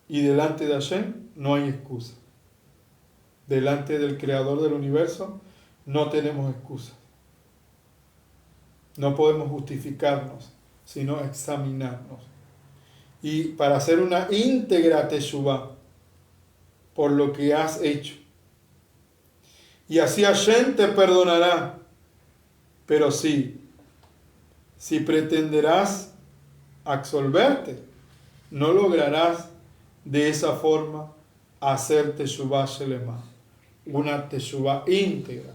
[SPEAKER 1] Y delante de Hashem no hay excusa. Delante del Creador del universo no tenemos excusa. No podemos justificarnos, sino examinarnos. Y para hacer una íntegra teshuvá por lo que has hecho. Y así Hashem te perdonará. Pero si pretenderás absolverte, no lograrás de esa forma hacer teshuvá shelema, una teshuvá íntegra.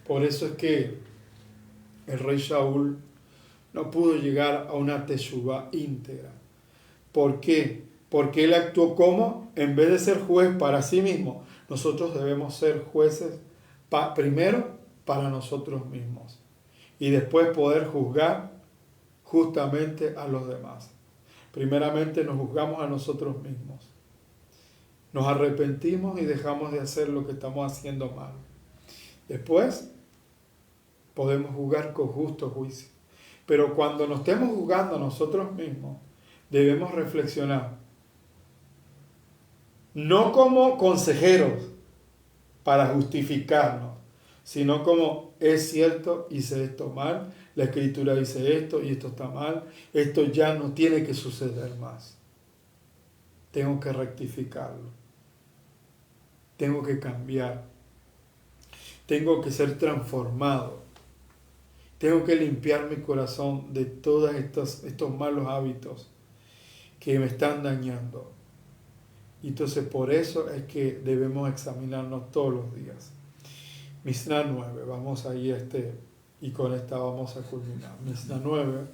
[SPEAKER 1] Por eso es que el rey Shaul no pudo llegar a una teshuvá íntegra. ¿Por qué? Porque él actuó como, en vez de ser juez para sí mismo, nosotros debemos ser jueces primero para nosotros mismos y después poder juzgar justamente a los demás. Primeramente nos juzgamos a nosotros mismos. Nos arrepentimos y dejamos de hacer lo que estamos haciendo mal. Después podemos juzgar con justo juicio. Pero cuando nos estemos juzgando a nosotros mismos, debemos reflexionar. No como consejeros para justificarnos, sino como es cierto, hice esto mal, la Escritura dice esto y esto está mal, esto ya no tiene que suceder más. Tengo que rectificarlo. Tengo que cambiar. Tengo que ser transformado. Tengo que limpiar mi corazón de todos estos malos hábitos que me están dañando. Y entonces por eso es que debemos examinarnos todos los días. Mishnah 9, vamos ahí y con esta vamos a culminar. Mishnah 9,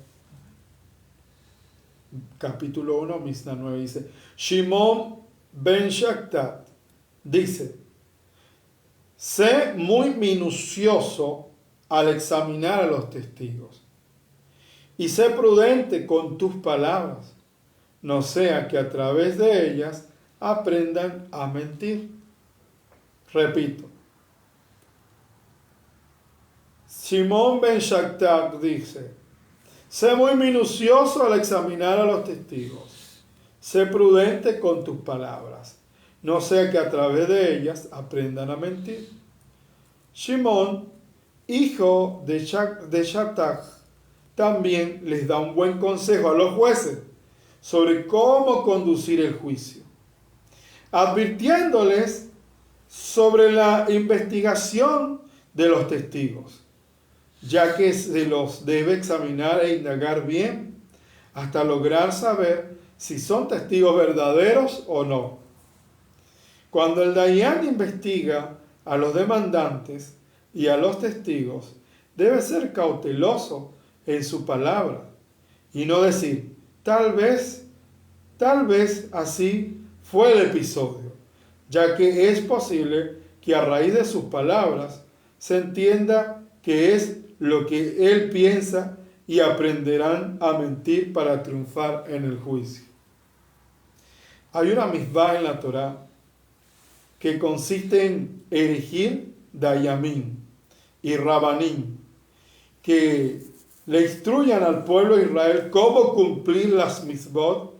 [SPEAKER 1] capítulo 1, Mishnah 9 dice, Shimon ben Shaktat dice, sé muy minucioso al examinar a los testigos y sé prudente con tus palabras, no sea que a través de ellas aprendan a mentir. Repito, Shimon ben Shaktak dice, sé muy minucioso al examinar a los testigos, sé prudente con tus palabras, no sea que a través de ellas aprendan a mentir. Shimon, hijo de Shaktak, también les da un buen consejo a los jueces sobre cómo conducir el juicio, advirtiéndoles sobre la investigación de los testigos, ya que se los debe examinar e indagar bien hasta lograr saber si son testigos verdaderos o no. Cuando el Dayan investiga a los demandantes y a los testigos, debe ser cauteloso en su palabra y no decir, tal vez así fue el episodio, ya que es posible que a raíz de sus palabras se entienda que es lo que él piensa y aprenderán a mentir para triunfar en el juicio. Hay una misvá en la Torá que consiste en erigir dayamín y rabanín que le instruyan al pueblo de Israel cómo cumplir las misvot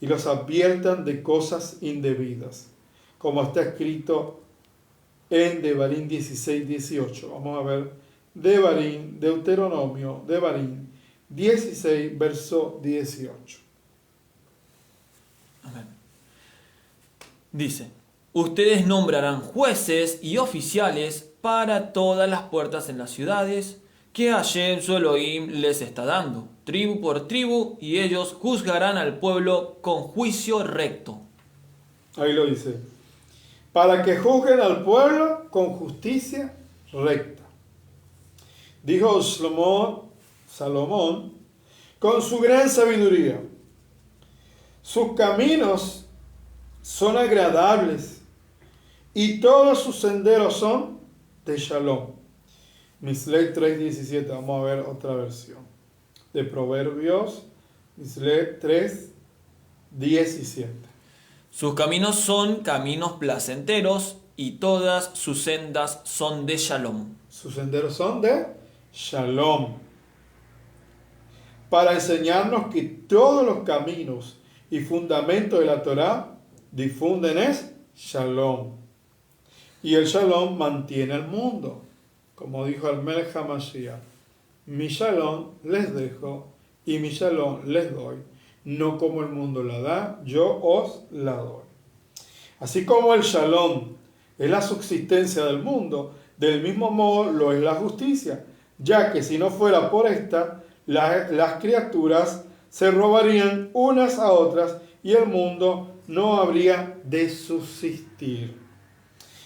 [SPEAKER 1] y los adviertan de cosas indebidas, como está escrito en Devarim 16-18. Vamos a ver Devarim, Deuteronomio, Devarim 16, verso 18.
[SPEAKER 2] Amén. Dice, ustedes nombrarán jueces y oficiales para todas las puertas en las ciudades que Hashem su Elohim les está dando, tribu por tribu, y ellos juzgarán al pueblo con juicio recto.
[SPEAKER 1] Ahí lo dice. Para que juzguen al pueblo con justicia recta. Dijo Salomón con su gran sabiduría, sus caminos son agradables y todos sus senderos son de Shalom. Misley 3:17, vamos a ver otra versión. De Proverbios Mishle 3, 17.
[SPEAKER 2] Sus caminos son caminos placenteros y todas sus sendas son de Shalom.
[SPEAKER 1] Sus senderos son de Shalom. Para enseñarnos que todos los caminos y fundamentos de la Torá difunden es Shalom. Y el Shalom mantiene el mundo. Como dijo el Melech HaMashiach, mi Shalom les dejo y mi Shalom les doy. No como el mundo la da, yo os la doy. Así como el Shalom es la subsistencia del mundo, del mismo modo lo es la justicia, ya que si no fuera por esta, las criaturas se robarían unas a otras y el mundo no habría de subsistir.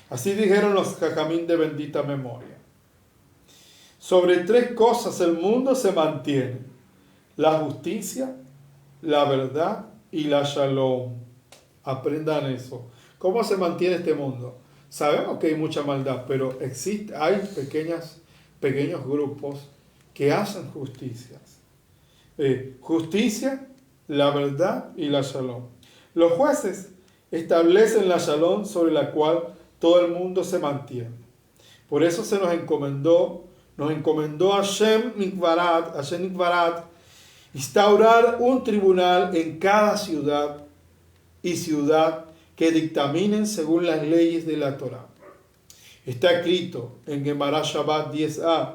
[SPEAKER 1] Así dijeron los jajamín de bendita memoria. Sobre 3 cosas el mundo se mantiene: la justicia, la verdad y la Shalom. Aprendan eso. ¿Cómo se mantiene este mundo? Sabemos que hay mucha maldad, pero hay pequeños grupos que hacen justicias. Justicia, la verdad y la Shalom. Los jueces establecen la Shalom sobre la cual todo el mundo se mantiene. Por eso se nos encomendó a Hashem Nikvarat instaurar un tribunal en cada ciudad que dictaminen según las leyes de la Torá. Está escrito en Gemara Shabbat 10a: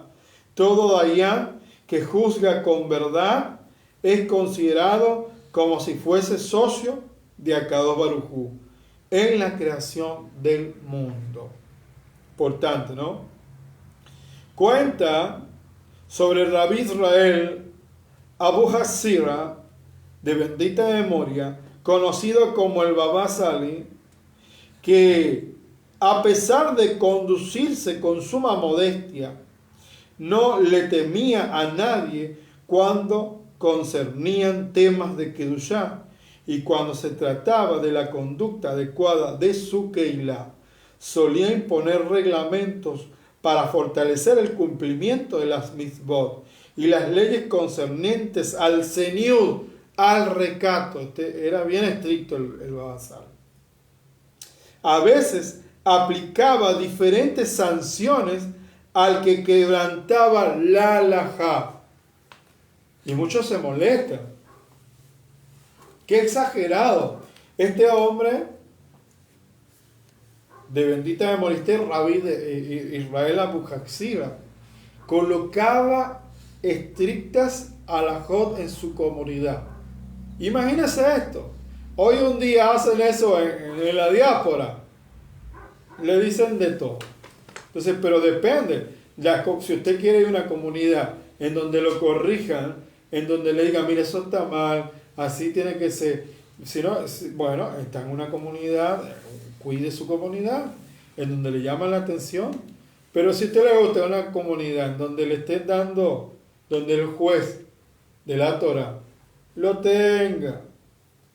[SPEAKER 1] todo dayan que juzga con verdad es considerado como si fuese socio de Akadosh Baruj Hu en la creación del mundo. Por tanto, ¿no? Cuenta sobre el Rabí Israel Abu Hasira, de bendita memoria, conocido como el Baba Sali, que a pesar de conducirse con suma modestia, no le temía a nadie cuando concernían temas de Kedushá y cuando se trataba de la conducta adecuada de su Keilah. Solía imponer reglamentos para fortalecer el cumplimiento de las mitzvot y las leyes concernientes al Señor, al recato. Era bien estricto el Baba Sali. A veces aplicaba diferentes sanciones al que quebrantaba la halajá. Y muchos se molestan. ¡Qué exagerado! Este hombre, de bendita memoria, este rabí de Israel Abu Hasira, colocaba estrictas halajot en su comunidad. Imagínense esto. Hoy un día hacen eso en la diáspora. Le dicen de todo. Entonces, pero depende. Si usted quiere ir a una comunidad en donde lo corrijan, en donde le digan, mire, eso está mal, así tiene que ser. Si no, bueno, está en una comunidad, cuide su comunidad, en donde le llaman la atención. Pero si usted le gusta una comunidad en donde le estén dando, donde el juez de la Torah lo tenga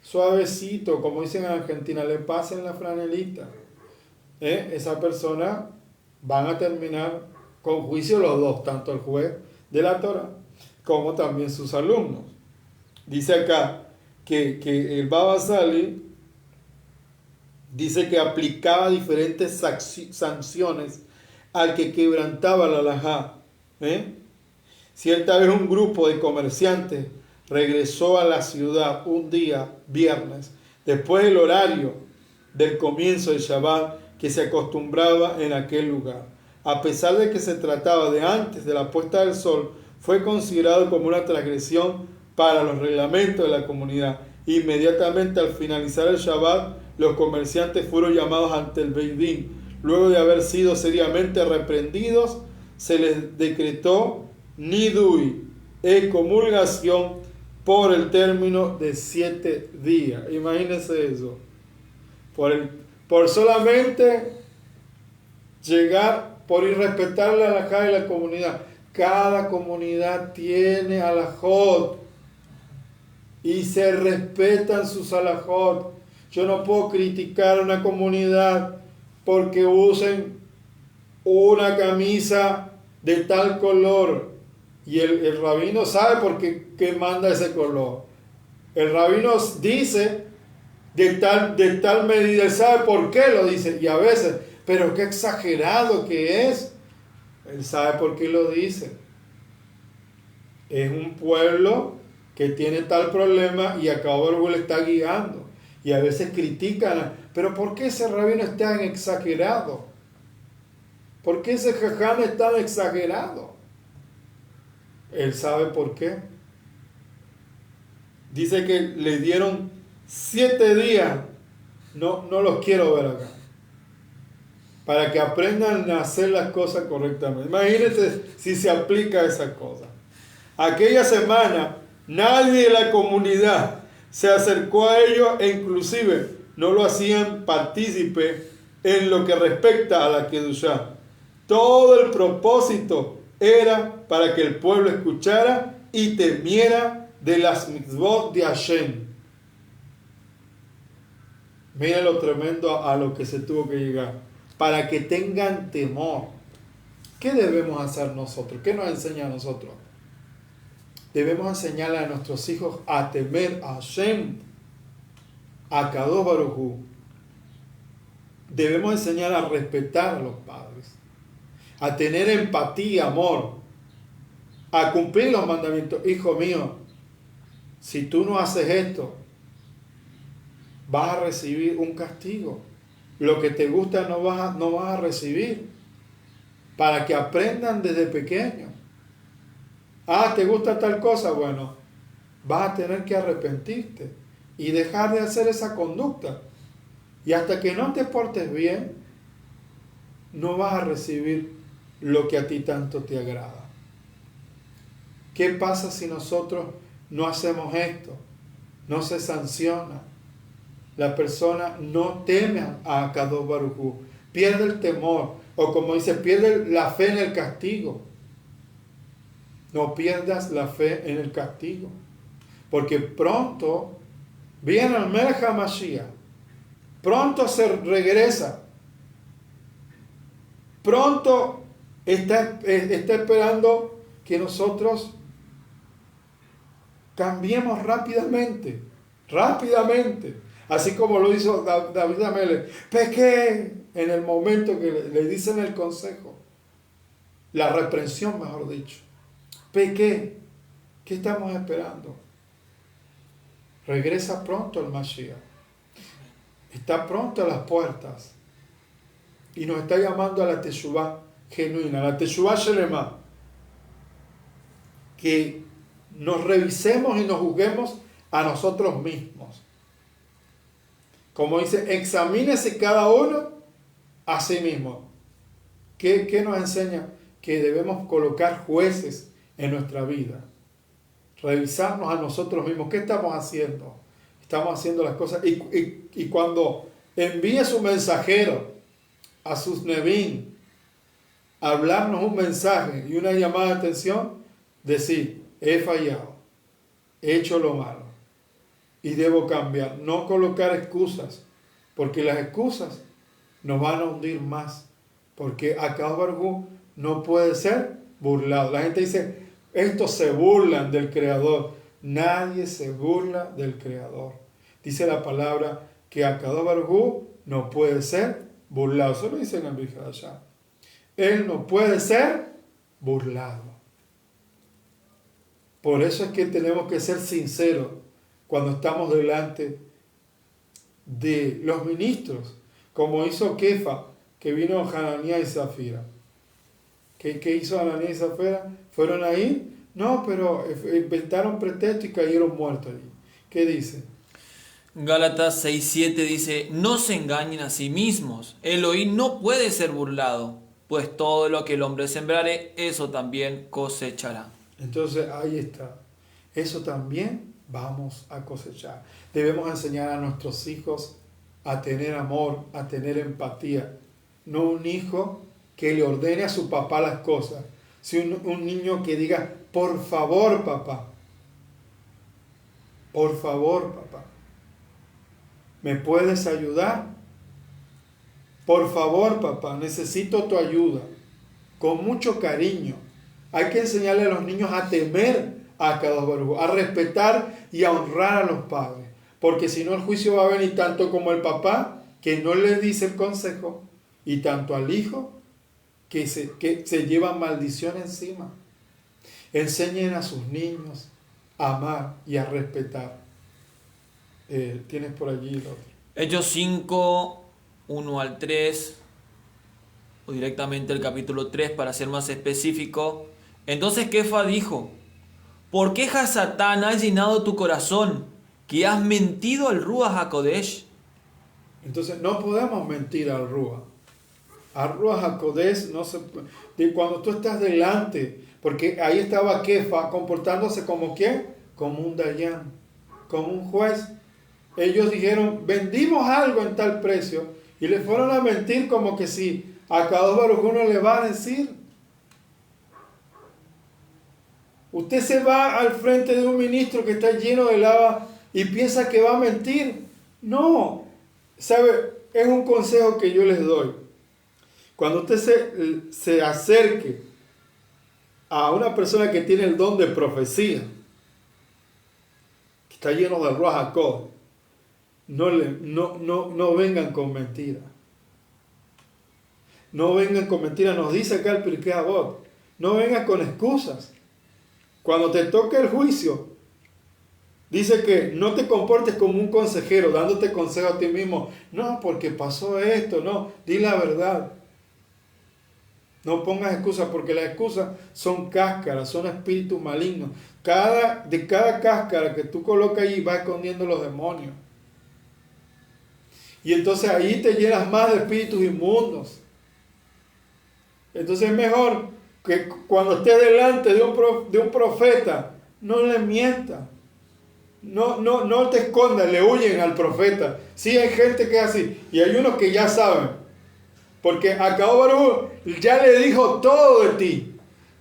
[SPEAKER 1] suavecito, como dicen en Argentina, le pasen la franelita, esa persona van a terminar con juicio los dos, tanto el juez de la Torah como también sus alumnos. Dice acá que el Baba Sali dice que aplicaba diferentes sanciones al que quebrantaba la halajá. Cierta vez un grupo de comerciantes regresó a la ciudad un día, viernes, después del horario del comienzo del Shabbat que se acostumbraba en aquel lugar. A pesar de que se trataba de antes de la puesta del sol, fue considerado como una transgresión para los reglamentos de la comunidad. Inmediatamente al finalizar el Shabbat, los comerciantes fueron llamados ante el Beit Din. Luego de haber sido seriamente reprendidos, se les decretó nidui, excomulgación, por el término de 7 días. Imagínense eso. Por solamente llegar, por irrespetar la halajá de la comunidad. Cada comunidad tiene halajot y se respetan sus halajot. Yo no puedo criticar a una comunidad porque usen una camisa de tal color y el rabino sabe por qué manda ese color. El rabino dice de tal medida, él sabe por qué lo dice, y a veces, pero qué exagerado que es. Él sabe por qué lo dice. Es un pueblo que tiene tal problema y Akadosh Baruj Hu le está guiando. Y a veces critican, pero ¿por qué ese rabino es tan exagerado? ¿Por qué ese jajam es tan exagerado? Él sabe por qué. Dice que le dieron 7 días. No los quiero ver acá. Para que aprendan a hacer las cosas correctamente. Imagínense si se aplica esa cosa. Aquella semana nadie de la comunidad se acercó a ellos e inclusive no lo hacían partícipe en lo que respecta a la Kedushá. Todo el propósito era para que el pueblo escuchara y temiera de las mitzvot de Hashem. Miren lo tremendo a lo que se tuvo que llegar. Para que tengan temor. ¿Qué debemos hacer nosotros? ¿Qué nos enseña a nosotros? Debemos enseñarle a nuestros hijos a temer a Hashem, a Akadosh Baruj Hu. Debemos enseñar a respetar a los padres, a tener empatía, amor, a cumplir los mandamientos. Hijo mío, si tú no haces esto, vas a recibir un castigo. Lo que te gusta no vas a recibir. Para que aprendan desde pequeños. ¿Te gusta tal cosa? Bueno, vas a tener que arrepentirte y dejar de hacer esa conducta. Y hasta que no te portes bien, no vas a recibir lo que a ti tanto te agrada. ¿Qué pasa si nosotros no hacemos esto? No se sanciona. La persona no teme a Akadosh Baruj Hu, pierde el temor, o como dice, pierde la fe en el castigo. No pierdas la fe en el castigo, porque pronto viene el Melech HaMashiach, pronto se regresa, pronto está esperando que nosotros cambiemos rápidamente. Así como lo hizo David Amelech. Pequé en el momento que le dicen el consejo. La reprensión, mejor dicho. Pequé. ¿Qué estamos esperando? Regresa pronto el Mashiach. Está pronto a las puertas. Y nos está llamando a la Teshuvá genuina, a la Teshuvá Shelema. Que nos revisemos y nos juzguemos a nosotros mismos. Como dice, examínese cada uno a sí mismo. ¿Qué nos enseña? Que debemos colocar jueces en nuestra vida. Revisarnos a nosotros mismos. ¿Qué estamos haciendo? Estamos haciendo las cosas. Y cuando envíe su mensajero a sus Nevim a hablarnos un mensaje y una llamada de atención, decir, he fallado, he hecho lo malo y debo cambiar. No colocar excusas, porque las excusas nos van a hundir más, porque Akadosh Baruj Hu no puede ser burlado. La gente dice, estos se burlan del Creador. Nadie se burla del Creador. Dice la palabra que Akadosh Baruj Hu no puede ser burlado. Eso lo dice en el Brit Hadashah. Él no puede ser burlado. Por eso es que tenemos que ser sinceros cuando estamos delante de los ministros, como hizo Kefa, que vino Hananías y Zafira. ¿Qué hizo Hananías y Zafira? ¿Fueron ahí? No, pero inventaron pretexto y cayeron muertos allí. ¿Qué dice?
[SPEAKER 2] Gálatas 6:7 dice, no se engañen a sí mismos, Elohim no puede ser burlado, pues todo lo que el hombre sembrare, eso también cosechará.
[SPEAKER 1] Entonces ahí está, eso también vamos a cosechar. Debemos enseñar a nuestros hijos a tener amor, a tener empatía. No un hijo que le ordene a su papá las cosas, sino un niño que diga, por favor papá, ¿me puedes ayudar? Por favor papá, necesito tu ayuda. Con mucho cariño. Hay que enseñarle a los niños a temer a Kadosh Baruj Hu, a respetar y a honrar a los padres. Porque si no, el juicio va a venir tanto como el papá, que no le dice el consejo, y tanto al hijo, que se lleva maldición encima. Enseñen a sus niños a amar y a respetar. Tienes por allí el otro.
[SPEAKER 2] Hechos 5, 1 al 3, o directamente el capítulo 3 para ser más específico. Entonces Kefa dijo: ¿por qué Hasatán ha llenado tu corazón, que has mentido al Ruach HaKodesh?
[SPEAKER 1] Entonces no podemos mentir al Ruach. Al Ruach HaKodesh no se puede. Cuando tú estás delante, porque ahí estaba Kefa comportándose como ¿quién? Como un Dayan, como un juez. Ellos dijeron, vendimos algo en tal precio, y le fueron a mentir como que si a Kadosh Baruj Hu no le va a decir. Usted se va al frente de un ministro que está lleno de lava y piensa que va a mentir. No, ¿sabe? Es un consejo que yo les doy. Cuando usted se acerque a una persona que tiene el don de profecía, que está lleno de Ruach HaKodesh, no vengan con mentiras. No vengan con mentiras. Nos dice acá el Pirkei Avot, no vengan con excusas. Cuando te toque el juicio, dice que no te comportes como un consejero, dándote consejo a ti mismo. No, porque pasó esto. No, di la verdad. No pongas excusas, porque las excusas son cáscaras, son espíritus malignos. De cada cáscara que tú colocas ahí va escondiendo los demonios. Y entonces ahí te llenas más de espíritus inmundos. Entonces es mejor que cuando estés delante de un profeta, no le mientas. No te escondas, le huyen al profeta. Sí, hay gente que es así, y hay unos que ya saben. Porque a Kadosh Baruj Hu ya le dijo todo de ti.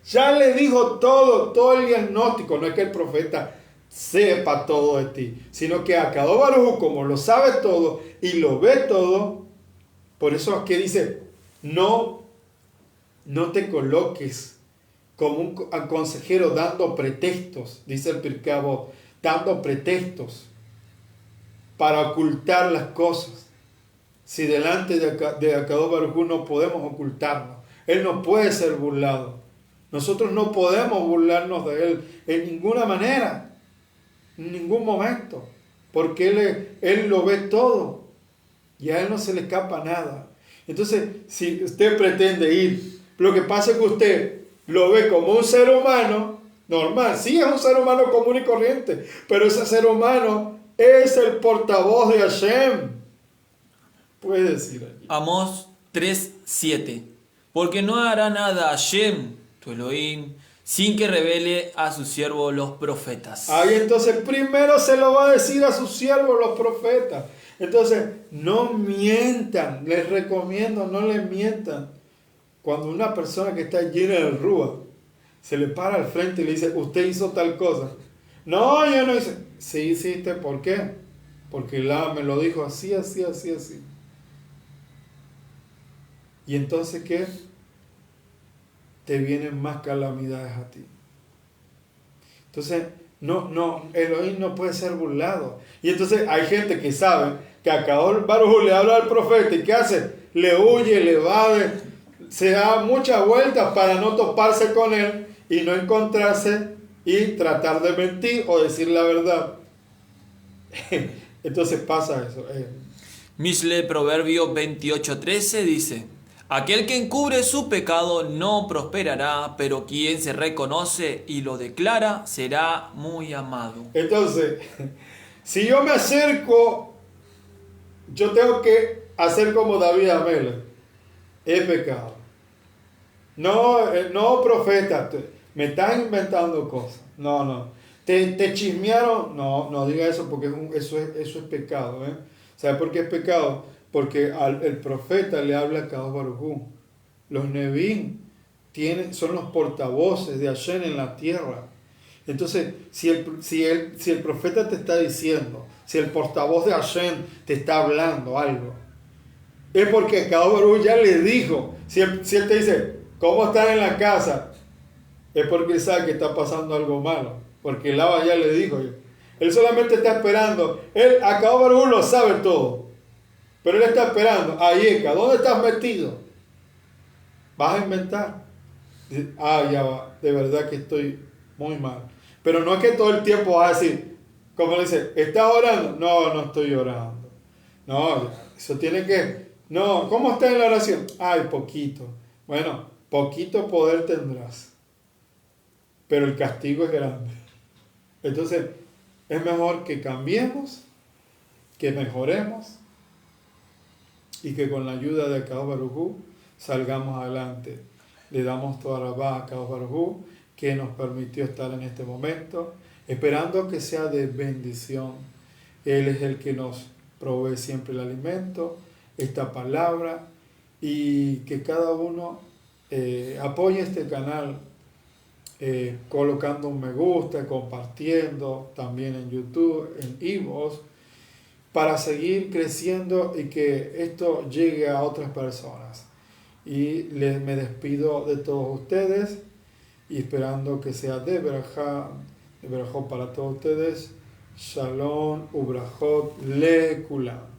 [SPEAKER 1] Ya le dijo todo el diagnóstico. No es que el profeta sepa todo de ti, sino que a Kadosh Baruj Hu, como lo sabe todo y lo ve todo, por eso es que dice, no te coloques como un consejero dando pretextos, dice el Pirkei Avot, dando pretextos para ocultar las cosas. Si delante de Kadosh Baruj Hu no podemos ocultarnos, Él no puede ser burlado. Nosotros no podemos burlarnos de Él en ninguna manera, en ningún momento, porque Él lo ve todo y a Él no se le escapa nada. Entonces, si usted pretende ir, lo que pasa es que usted lo ve como un ser humano normal. Sí, es un ser humano común y corriente, pero ese ser humano es el portavoz de Hashem. Puede decir allí.
[SPEAKER 2] Amós 3:7. Porque no hará nada Hashem, tu Elohim, sin que revele a sus siervos los profetas.
[SPEAKER 1] Ahí entonces primero se lo va a decir a sus siervos los profetas. Entonces, no mientan. Les recomiendo, no les mientan. Cuando una persona que está llena del Ruach se le para al frente y le dice, usted hizo tal cosa. No, yo no hice. Sí hiciste, ¿por qué? Porque me lo dijo así. Y entonces, ¿qué? Te vienen más calamidades a ti. Entonces, Elohim no puede ser burlado. Y entonces hay gente que sabe que a Kadosh Baruj Hu le habla al profeta y ¿qué hace? Le huye, le evade, se da muchas vueltas para no toparse con él y no encontrarse y tratar de mentir o decir la verdad. Entonces pasa eso.
[SPEAKER 2] Mishle Proverbio 28:13 dice: aquel que encubre su pecado no prosperará, pero quien se reconoce y lo declara será muy amado.
[SPEAKER 1] Entonces, si yo me acerco, yo tengo que hacer como David Amelech. He pecado. No, profeta, me estás inventando cosas. No. ¿Te chismearon? No diga eso porque eso es pecado. ¿Sabe por qué es pecado? Porque el profeta le habla a Kadosh Baruj Hu. Los Nevi'im son los portavoces de Hashem en la tierra. Entonces, si el profeta te está diciendo, si el portavoz de Hashem te está hablando algo, es porque Kadosh Baruj Hu ya le dijo. Si él te dice, ¿cómo estás en la casa? es porque él sabe que está pasando algo malo, porque el Abba ya le dijo. Él solamente está esperando. Él, Akadosh Baruj Hu, lo sabe todo, pero él está esperando. Ayeka, ¿dónde estás metido? ¿Vas a inventar? Dice, ya va, de verdad que estoy muy mal. Pero no es que todo el tiempo vas a decir, como le dice, ¿estás orando? No, no estoy orando. No, eso tiene que... No, ¿cómo está en la oración? Ay, poquito. Bueno, poquito poder tendrás, pero el castigo es grande. Entonces, es mejor que cambiemos, que mejoremos y que con la ayuda de Akadosh Baruj Hu salgamos adelante. Le damos toda la rabá a Akadosh Baruj Hu, que nos permitió estar en este momento, esperando que sea de bendición. Él es el que nos provee siempre el alimento, esta palabra, y que cada uno apoye este canal colocando un me gusta, compartiendo también en YouTube, en iVoox, para seguir creciendo y que esto llegue a otras personas. Y me despido de todos ustedes y esperando que sea de berajot para todos ustedes. Shalom ubrajot le kulam.